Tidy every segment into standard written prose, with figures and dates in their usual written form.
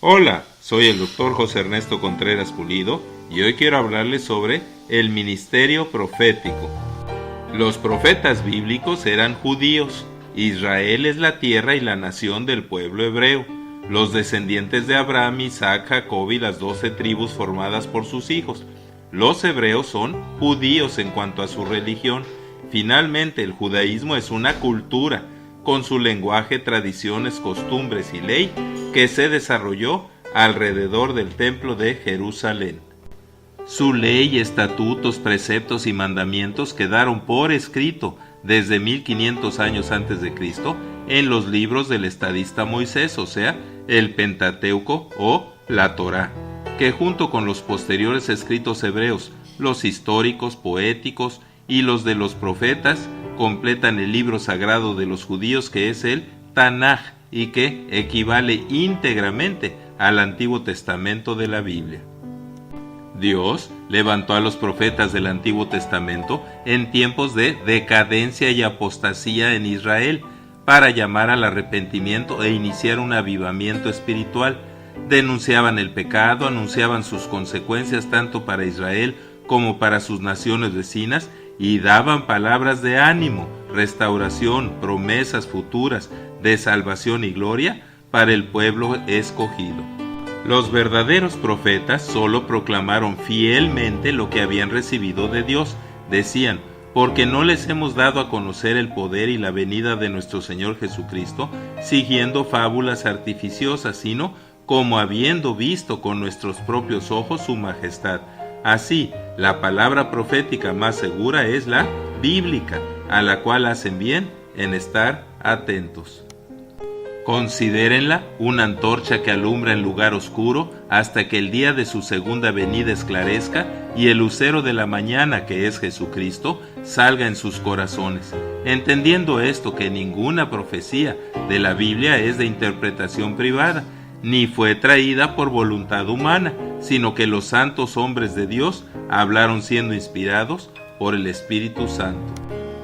Hola, soy el Dr. José Ernesto Contreras Pulido y hoy quiero hablarles sobre el ministerio profético. Los profetas bíblicos eran judíos. Israel es la tierra y la nación del pueblo hebreo. Los descendientes de Abraham, Isaac, Jacob y las 12 tribus formadas por sus hijos. Los hebreos son judíos en cuanto a su religión. Finalmente, el judaísmo es una cultura, con su lenguaje, tradiciones, costumbres y ley, que se desarrolló alrededor del templo de Jerusalén. Su ley, estatutos, preceptos y mandamientos quedaron por escrito desde 1500 años antes de Cristo en los libros del estadista Moisés, o sea, el Pentateuco o la Torá, que junto con los posteriores escritos hebreos, los históricos, poéticos y los de los profetas, completan el libro sagrado de los judíos, que es el Tanaj, y que equivale íntegramente al Antiguo Testamento de la Biblia. Dios levantó a los profetas del Antiguo Testamento en tiempos de decadencia y apostasía en Israel para llamar al arrepentimiento e iniciar un avivamiento espiritual. Denunciaban el pecado, anunciaban sus consecuencias tanto para Israel como para sus naciones vecinas y daban palabras de ánimo, restauración, promesas futuras de salvación y gloria para el pueblo escogido. Los verdaderos profetas solo proclamaron fielmente lo que habían recibido de Dios. Decían: porque no les hemos dado a conocer el poder y la venida de nuestro Señor Jesucristo, siguiendo fábulas artificiosas, sino como habiendo visto con nuestros propios ojos su majestad. Así, la palabra profética más segura es la bíblica, a la cual hacen bien en estar atentos. Considérenla una antorcha que alumbra en lugar oscuro hasta que el día de su segunda venida esclarezca y el lucero de la mañana, que es Jesucristo, salga en sus corazones. Entendiendo esto, que ninguna profecía de la Biblia es de interpretación privada, ni fue traída por voluntad humana, sino que los santos hombres de Dios hablaron siendo inspirados por el Espíritu Santo.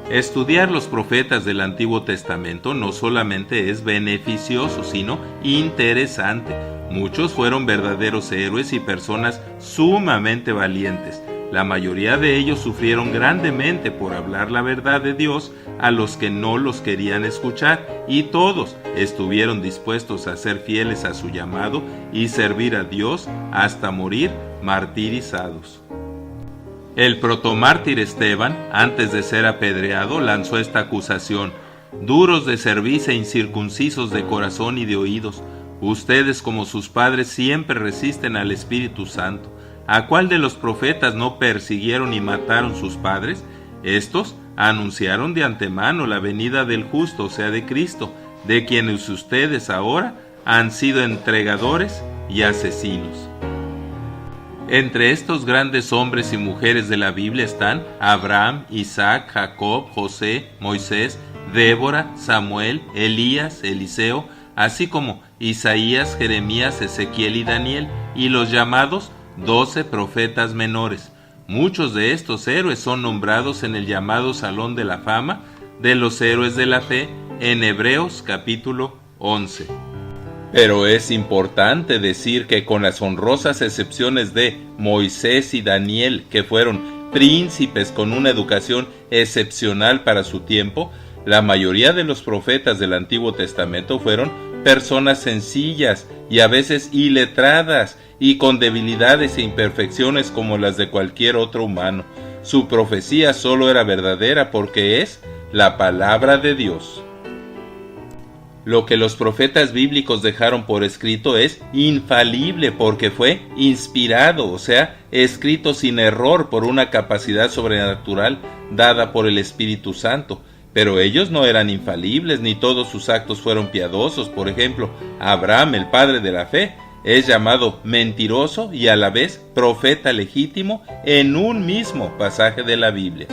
Estudiar los profetas del Antiguo Testamento no solamente es beneficioso, sino interesante. Muchos fueron verdaderos héroes y personas sumamente valientes. La mayoría de ellos sufrieron grandemente por hablar la verdad de Dios a los que no los querían escuchar, y todos estuvieron dispuestos a ser fieles a su llamado y servir a Dios hasta morir martirizados. El protomártir Esteban, antes de ser apedreado, lanzó esta acusación: duros de cerviz e incircuncisos de corazón y de oídos, ustedes como sus padres siempre resisten al Espíritu Santo. ¿A cuál de los profetas no persiguieron y mataron sus padres? Estos anunciaron de antemano la venida del justo, o sea, de Cristo, de quienes ustedes ahora han sido entregadores y asesinos. Entre estos grandes hombres y mujeres de la Biblia están Abraham, Isaac, Jacob, José, Moisés, Débora, Samuel, Elías, Eliseo, así como Isaías, Jeremías, Ezequiel y Daniel, y los llamados 12 profetas menores. Muchos de estos héroes son nombrados en el llamado Salón de la Fama de los Héroes de la Fe en Hebreos capítulo 11. Pero es importante decir que, con las honrosas excepciones de Moisés y Daniel, que fueron príncipes con una educación excepcional para su tiempo, la mayoría de los profetas del Antiguo Testamento fueron personas sencillas y a veces iletradas y con debilidades e imperfecciones como las de cualquier otro humano. Su profecía solo era verdadera porque es la palabra de Dios. Lo que los profetas bíblicos dejaron por escrito es infalible porque fue inspirado, o sea, escrito sin error por una capacidad sobrenatural dada por el Espíritu Santo. Pero ellos no eran infalibles, ni todos sus actos fueron piadosos. Por ejemplo, Abraham, el padre de la fe, es llamado mentiroso y a la vez profeta legítimo en un mismo pasaje de la Biblia.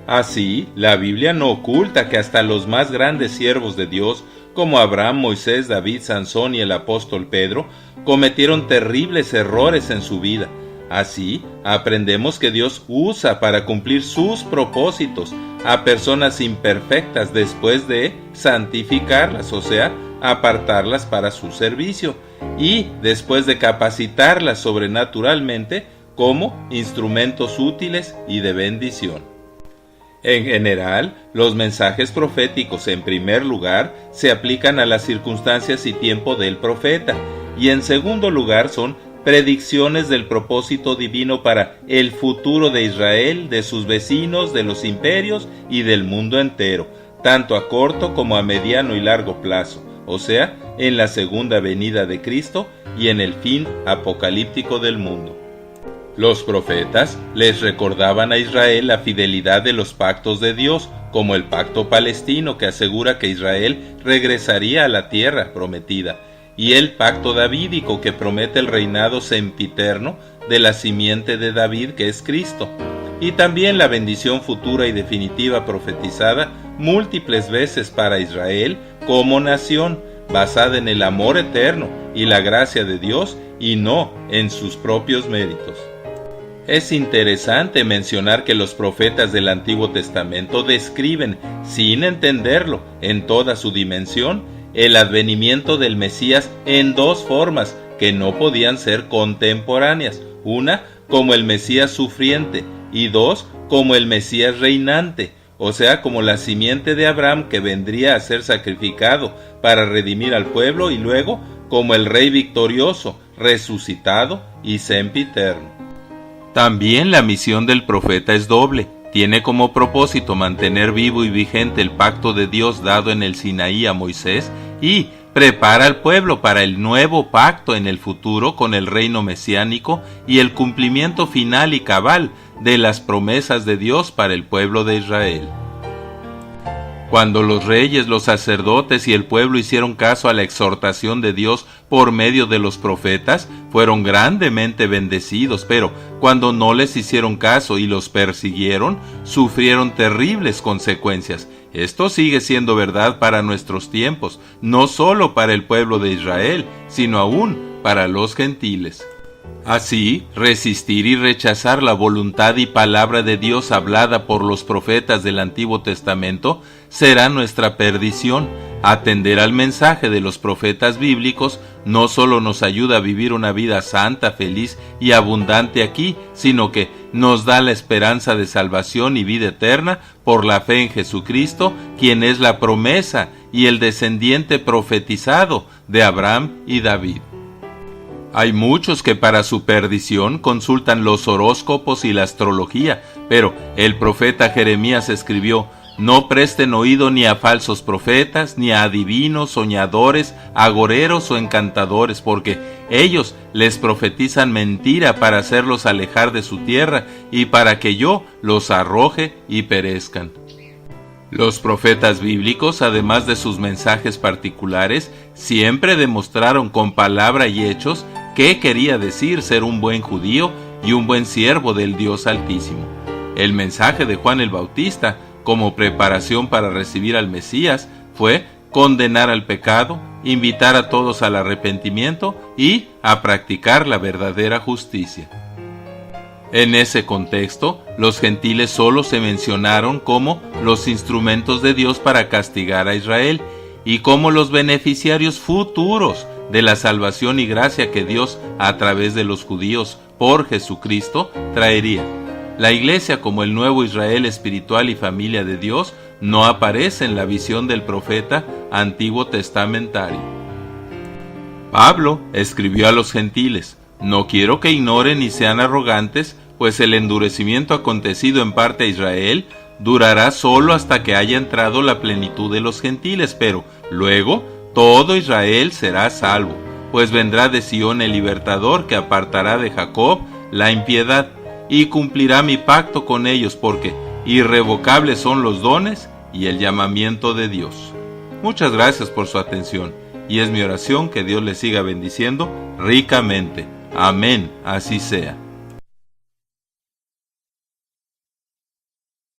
Así, la Biblia no oculta que hasta los más grandes siervos de Dios, como Abraham, Moisés, David, Sansón y el apóstol Pedro, cometieron terribles errores en su vida. Así, aprendemos que Dios usa para cumplir sus propósitos a personas imperfectas después de santificarlas, o sea, apartarlas para su servicio y, después de capacitarlas sobrenaturalmente, como instrumentos útiles y de bendición. En general, los mensajes proféticos, en primer lugar, se aplican a las circunstancias y tiempo del profeta, y en segundo lugar son predicciones del propósito divino para el futuro de Israel, de sus vecinos, de los imperios y del mundo entero, tanto a corto como a mediano y largo plazo, o sea, en la segunda venida de Cristo y en el fin apocalíptico del mundo. Los profetas les recordaban a Israel la fidelidad de los pactos de Dios, como el pacto palestino que asegura que Israel regresaría a la tierra prometida, y el pacto davídico que promete el reinado sempiterno de la simiente de David, que es Cristo, y también la bendición futura y definitiva profetizada múltiples veces para Israel como nación, basada en el amor eterno y la gracia de Dios y no en sus propios méritos. Es interesante mencionar que los profetas del Antiguo Testamento describen, sin entenderlo, en toda su dimensión, el advenimiento del Mesías en dos formas que no podían ser contemporáneas: una, como el Mesías sufriente, y dos, como el Mesías reinante, o sea, como la simiente de Abraham que vendría a ser sacrificado para redimir al pueblo, y luego como el Rey victorioso, resucitado y sempiterno. También la misión del profeta es doble. Tiene como propósito mantener vivo y vigente el pacto de Dios dado en el Sinaí a Moisés y prepara al pueblo para el nuevo pacto en el futuro con el reino mesiánico y el cumplimiento final y cabal de las promesas de Dios para el pueblo de Israel. Cuando los reyes, los sacerdotes y el pueblo hicieron caso a la exhortación de Dios por medio de los profetas, fueron grandemente bendecidos, pero cuando no les hicieron caso y los persiguieron, sufrieron terribles consecuencias. Esto sigue siendo verdad para nuestros tiempos, no solo para el pueblo de Israel, sino aún para los gentiles. Así, resistir y rechazar la voluntad y palabra de Dios hablada por los profetas del Antiguo Testamento será nuestra perdición. Atender al mensaje de los profetas bíblicos no solo nos ayuda a vivir una vida santa, feliz y abundante aquí, sino que nos da la esperanza de salvación y vida eterna por la fe en Jesucristo, quien es la promesa y el descendiente profetizado de Abraham y David. Hay muchos que para su perdición consultan los horóscopos y la astrología, pero el profeta Jeremías escribió: no presten oído ni a falsos profetas, ni a adivinos, soñadores, agoreros o encantadores, porque ellos les profetizan mentira para hacerlos alejar de su tierra y para que yo los arroje y perezcan. Los profetas bíblicos, además de sus mensajes particulares, siempre demostraron con palabra y hechos qué quería decir ser un buen judío y un buen siervo del Dios Altísimo. El mensaje de Juan el Bautista, como preparación para recibir al Mesías, fue condenar al pecado, invitar a todos al arrepentimiento y a practicar la verdadera justicia. En ese contexto, los gentiles solo se mencionaron como los instrumentos de Dios para castigar a Israel y como los beneficiarios futuros de la salvación y gracia que Dios, a través de los judíos por Jesucristo, traería. La Iglesia, como el nuevo Israel espiritual y familia de Dios, no aparece en la visión del profeta antiguo testamentario. Pablo escribió a los gentiles: no quiero que ignoren y sean arrogantes, pues el endurecimiento acontecido en parte a Israel durará solo hasta que haya entrado la plenitud de los gentiles, pero luego todo Israel será salvo, pues vendrá de Sión el libertador que apartará de Jacob la impiedad y cumplirá mi pacto con ellos, porque irrevocables son los dones y el llamamiento de Dios. Muchas gracias por su atención y es mi oración que Dios les siga bendiciendo ricamente. Amén, así sea.